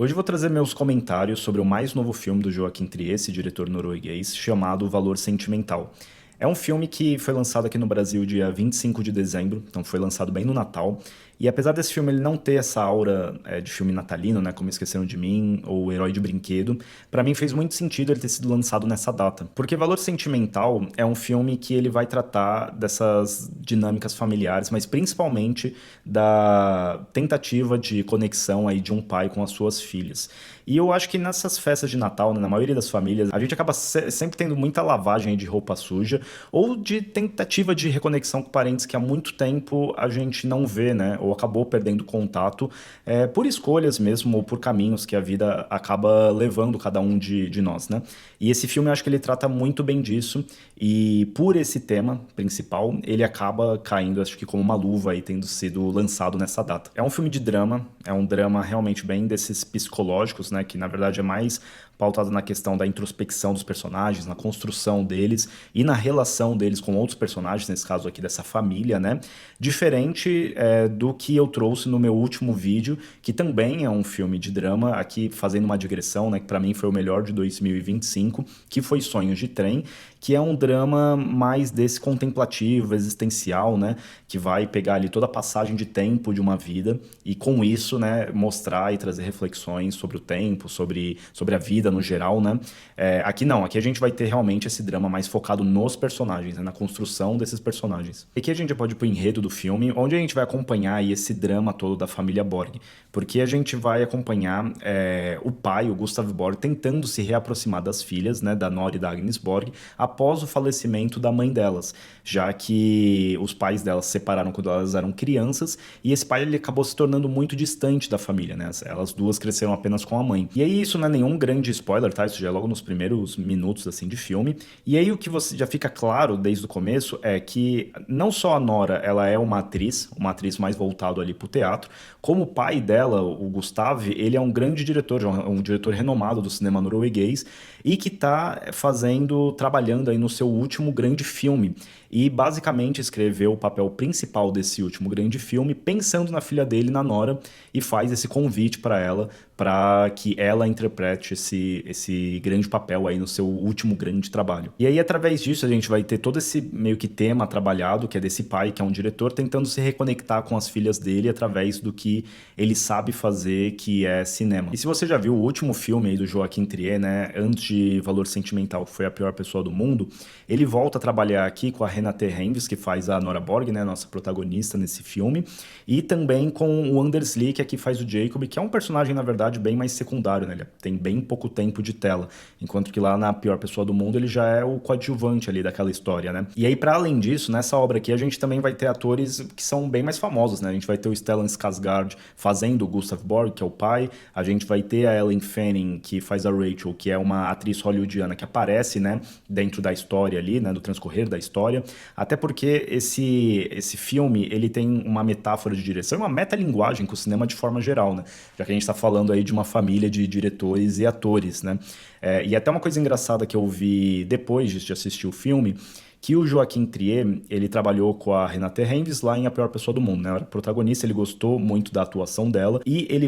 Hoje eu vou trazer meus comentários sobre o mais novo filme do Joaquim Trier, esse diretor norueguês, chamado Valor Sentimental. É um filme que foi lançado aqui no Brasil dia 25 de dezembro, então foi lançado bem no Natal. E apesar desse filme ele não ter essa aura de filme natalino, né, como Esqueceram de Mim ou Herói de Brinquedo, pra mim fez muito sentido ele ter sido lançado nessa data. Porque Valor Sentimental é um filme que ele vai tratar dessas dinâmicas familiares, mas principalmente da tentativa de conexão aí de um pai com as suas filhas. E eu acho que nessas festas de Natal, né, na maioria das famílias, a gente acaba sempre tendo muita lavagem de roupa suja ou de tentativa de reconexão com parentes que há muito tempo a gente não vê, né? Ou acabou perdendo contato por escolhas mesmo, ou por caminhos que a vida acaba levando cada um de nós, né? E esse filme eu acho que ele trata muito bem disso, e por esse tema principal, ele acaba caindo, acho que como uma luva aí, tendo sido lançado nessa data. É um filme de drama, é um drama realmente bem desses psicológicos, né? Que na verdade é mais pautado na questão da introspecção dos personagens, na construção deles e na relação deles com outros personagens, nesse caso aqui dessa família, né? Diferente do que eu trouxe no meu último vídeo, que também é um filme de drama, aqui fazendo uma digressão, né? Que pra mim foi o melhor de 2025, que foi Sonhos de Trem, que é um drama mais desse contemplativo, existencial, né? Que vai pegar ali toda a passagem de tempo de uma vida e com isso, né, mostrar e trazer reflexões sobre o tempo, sobre a vida no geral, né? Aqui não, aqui a gente vai ter realmente esse drama mais focado nos personagens, né, na construção desses personagens. E aqui a gente já pode ir pro enredo do filme, onde a gente vai acompanhar aí esse drama todo da família Borg, porque a gente vai acompanhar o pai, o Gustav Borg, tentando se reaproximar das filhas, né, da Nora e da Agnes Borg, após o falecimento da mãe delas, já que os pais delas se separaram quando elas eram crianças, e esse pai ele acabou se tornando muito distante da família, né? Elas duas cresceram apenas com a mãe. E aí isso não é nenhum grande spoiler, tá? Isso já é logo nos primeiros minutos assim de filme. E aí o que você já fica claro desde o começo é que não só a Nora, ela é uma atriz mais voltado ali pro teatro, como o pai dela, o Gustav, ele é um grande diretor, um diretor renomado do cinema norueguês e que tá trabalhando aí no seu último grande filme. E basicamente escreveu o papel principal desse último grande filme, pensando na filha dele, na Nora, e faz esse convite para ela, para que ela interprete esse grande papel aí no seu último grande trabalho. E aí, através disso, a gente vai ter todo esse meio que tema trabalhado, que é desse pai, que é um diretor, tentando se reconectar com as filhas dele através do que ele sabe fazer, que é cinema. E se você já viu o último filme aí do Joaquim Trier, né, antes de Valor Sentimental, que foi A Pior Pessoa do Mundo, ele volta a trabalhar aqui com a Renate Helmves, que faz a Nora Borg, né, nossa protagonista nesse filme, e também com o Anders Lee, que aqui faz o Jacob, que é um personagem, na verdade, bem mais secundário, né, ele tem bem pouco tempo de tela, enquanto que lá na Pior Pessoa do Mundo ele já é o coadjuvante ali daquela história, né. E aí, para além disso, nessa obra aqui, a gente também vai ter atores que são bem mais famosos, né, a gente vai ter o Stellan Skarsgård fazendo o Gustav Borg, que é o pai, a gente vai ter a Ellen Fanning, que faz a Rachel, que é uma atriz hollywoodiana que aparece, né, dentro da história ali, né, do transcorrer da história, até porque esse filme, ele tem uma metáfora de direção, uma metalinguagem com o cinema de forma geral, né? Já que a gente está falando aí de uma família de diretores e atores, né? E até uma coisa engraçada que eu vi depois de assistir o filme, que o Joaquim Trier, ele trabalhou com a Renate Helmves lá em A Pior Pessoa do Mundo, né? Ela era protagonista, ele gostou muito da atuação dela e ele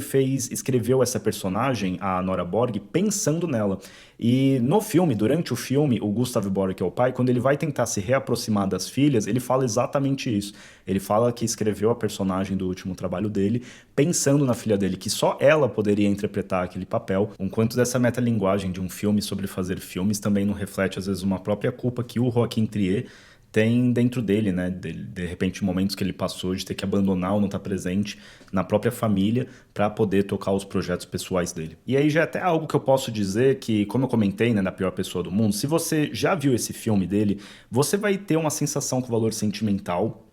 escreveu essa personagem, a Nora Borg, pensando nela. E no filme, durante o filme, o Gustav Borg, que é o pai, quando ele vai tentar se reaproximar das filhas, ele fala exatamente isso. Ele fala que escreveu a personagem do último trabalho dele, pensando na filha dele, que só ela poderia interpretar aquele papel. Um quanto dessa metalinguagem de um filme sobre fazer filmes também não reflete, às vezes, uma própria culpa que o Joaquim Trier tem dentro dele, né? De repente, momentos que ele passou de ter que abandonar ou não estar presente na própria família para poder tocar os projetos pessoais dele. E aí já é até algo que eu posso dizer que, como eu comentei, né, na Pior Pessoa do Mundo, se você já viu esse filme dele, você vai ter uma sensação com valor sentimental.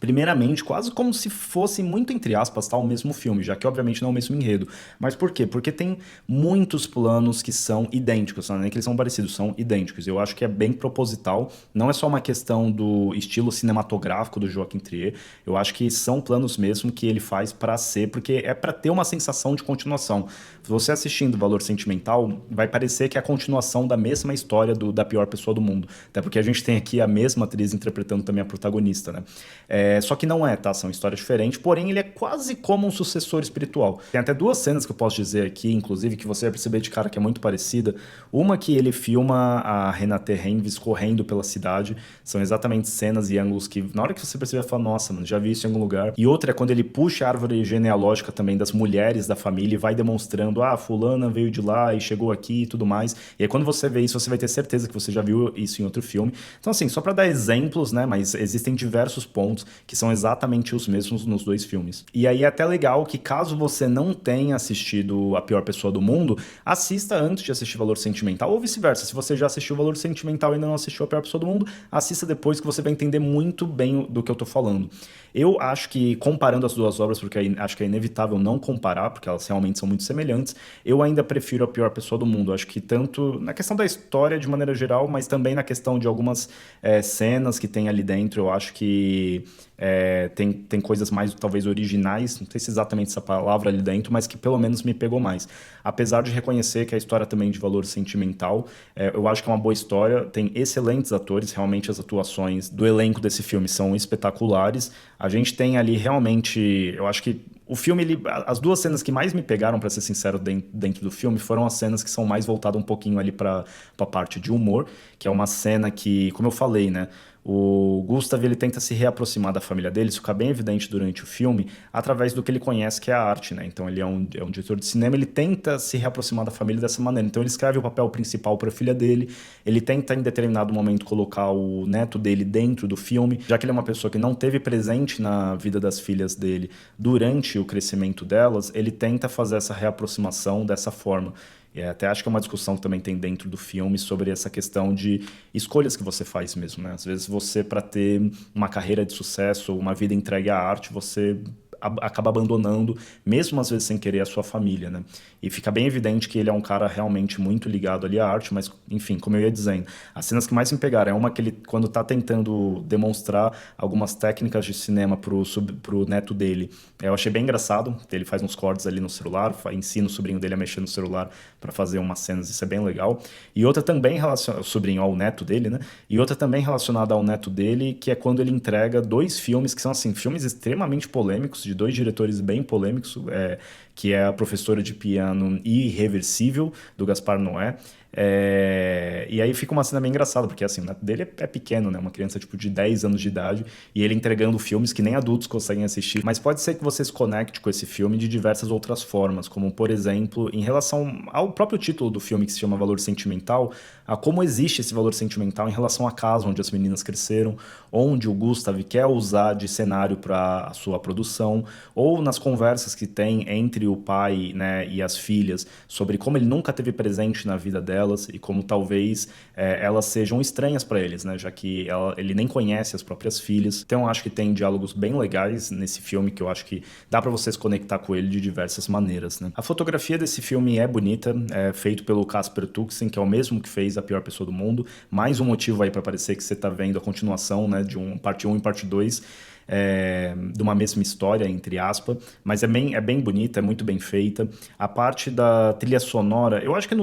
Primeiramente, quase como se fosse muito entre aspas, tá, o mesmo filme, já que obviamente não é o mesmo enredo. Mas por quê? Porque tem muitos planos que são idênticos, não é nem que eles são parecidos, são idênticos. Eu acho que é bem proposital, não é só uma questão do estilo cinematográfico do Joaquim Trier, eu acho que são planos mesmo que ele faz pra ser, porque é pra ter uma sensação de continuação. Você assistindo Valor Sentimental, vai parecer que é a continuação da mesma história da pior pessoa do mundo, até porque a gente tem aqui a mesma atriz interpretando também a protagonista, né? Só que não é, tá? São histórias diferentes, porém ele é quase como um sucessor espiritual. Tem até duas cenas que eu posso dizer aqui, inclusive, que você vai perceber de cara que é muito parecida. Uma que ele filma a Renate Reinsve correndo pela cidade, são exatamente cenas e ângulos que, na hora que você perceber, fala, nossa, mano, já vi isso em algum lugar. E outra é quando ele puxa a árvore genealógica também das mulheres da família e vai demonstrando, fulana veio de lá e chegou aqui e tudo mais. E aí quando você vê isso, você vai ter certeza que você já viu isso em outro filme. Então assim, só pra dar exemplos, né, mas existem diversos pontos que são exatamente os mesmos nos dois filmes. E aí é até legal que caso você não tenha assistido A Pior Pessoa do Mundo, assista antes de assistir Valor Sentimental, ou vice-versa. Se você já assistiu Valor Sentimental e ainda não assistiu A Pior Pessoa do Mundo, assista depois que você vai entender muito bem do que eu tô falando. Eu acho que, comparando as duas obras, porque acho que é inevitável não comparar, porque elas realmente são muito semelhantes, eu ainda prefiro A Pior Pessoa do Mundo. Acho que tanto na questão da história de maneira geral, mas também na questão de algumas cenas que tem ali dentro, eu acho que tem coisas mais, talvez, originais, não sei se exatamente essa palavra ali dentro, mas que pelo menos me pegou mais. Apesar de reconhecer que a história também de valor sentimental, eu acho que é uma boa história, tem excelentes atores, realmente as atuações do elenco desse filme são espetaculares. A gente tem ali realmente, eu acho que o filme, as duas cenas que mais me pegaram, pra ser sincero, dentro do filme, foram as cenas que são mais voltadas um pouquinho ali pra parte de humor, que é uma cena que, como eu falei, né, o Gustav, ele tenta se reaproximar da família dele, isso fica bem evidente durante o filme, através do que ele conhece, que é a arte, né? Então ele é um diretor de cinema, ele tenta se reaproximar da família dessa maneira. Então ele escreve o papel principal para a filha dele, ele tenta em determinado momento colocar o neto dele dentro do filme, já que ele é uma pessoa que não teve presente na vida das filhas dele durante o crescimento delas, ele tenta fazer essa reaproximação dessa forma. E até acho que é uma discussão que também tem dentro do filme sobre essa questão de escolhas que você faz mesmo, né? Às vezes você, para ter uma carreira de sucesso, uma vida entregue à arte, você acaba abandonando, mesmo às vezes sem querer, a sua família, né? E fica bem evidente que ele é um cara realmente muito ligado ali à arte, mas, enfim, como eu ia dizendo, as cenas que mais me pegaram é uma que ele, quando tá tentando demonstrar algumas técnicas de cinema pro neto dele, eu achei bem engraçado, ele faz uns cortes ali no celular, ensina o sobrinho dele a mexer no celular para fazer umas cenas, isso é bem legal. E outra também relacionada ao sobrinho, ao neto dele, né? E outra também relacionada ao neto dele, que é quando ele entrega dois filmes que são, assim, filmes extremamente polêmicos, de dois diretores bem polêmicos, que é A Professora de Piano e Irreversível, do Gaspar Noé. E aí fica uma cena meio engraçada, porque assim, o neto dele é pequeno, né? Uma criança tipo de 10 anos de idade, e ele entregando filmes que nem adultos conseguem assistir. Mas pode ser que você se conecte com esse filme de diversas outras formas, como por exemplo, em relação ao próprio título do filme, que se chama Valor Sentimental, a como existe esse valor sentimental em relação à casa onde as meninas cresceram, onde o Gustav quer usar de cenário para a sua produção, ou nas conversas que tem entre o pai, né, e as filhas, sobre como ele nunca teve presente na vida delas e como talvez elas sejam estranhas para eles, né, já que ele nem conhece as próprias filhas. Então acho que tem diálogos bem legais nesse filme que eu acho que dá para você se conectar com ele de diversas maneiras, né. A fotografia desse filme é bonita, é feito pelo Casper Tuxen, que é o mesmo que fez A Pior Pessoa do Mundo. Mais um motivo aí para parecer que você tá vendo a continuação, né, de parte 1 e parte 2. De uma mesma história, entre aspas, mas é bem bonita, é muito bem feita. A parte da trilha sonora, eu acho que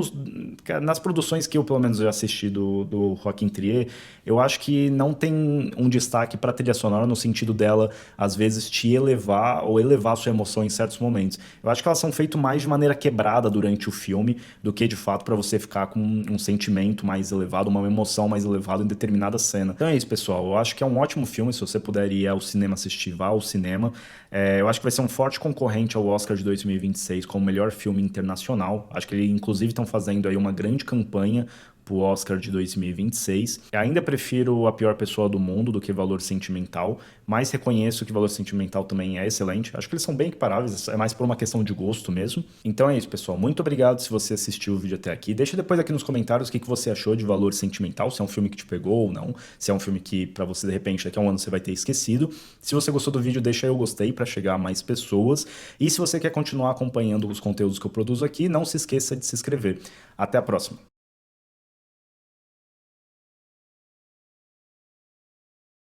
nas produções que eu pelo menos já assisti do Joaquin Trier, eu acho que não tem um destaque para a trilha sonora no sentido dela, às vezes, te elevar ou elevar a sua emoção em certos momentos. Eu acho que elas são feitas mais de maneira quebrada durante o filme do que, de fato, para você ficar com um sentimento mais elevado, uma emoção mais elevada em determinada cena. Então é isso, pessoal. Eu acho que é um ótimo filme, se você puder ir ao cinema assistir, vá ao cinema. Eu acho que vai ser um forte concorrente ao Oscar de 2026 como melhor filme internacional. Acho que eles, inclusive, estão fazendo aí uma grande campanha pro Oscar de 2026. Eu ainda prefiro A Pior Pessoa do Mundo do que Valor Sentimental, mas reconheço que Valor Sentimental também é excelente. Acho que eles são bem equiparáveis, é mais por uma questão de gosto mesmo. Então é isso, pessoal. Muito obrigado se você assistiu o vídeo até aqui. Deixa depois aqui nos comentários o que você achou de Valor Sentimental, se é um filme que te pegou ou não, se é um filme que pra você, de repente, daqui a um ano você vai ter esquecido. Se você gostou do vídeo, deixa aí o gostei pra chegar a mais pessoas. E se você quer continuar acompanhando os conteúdos que eu produzo aqui, não se esqueça de se inscrever. Até a próxima!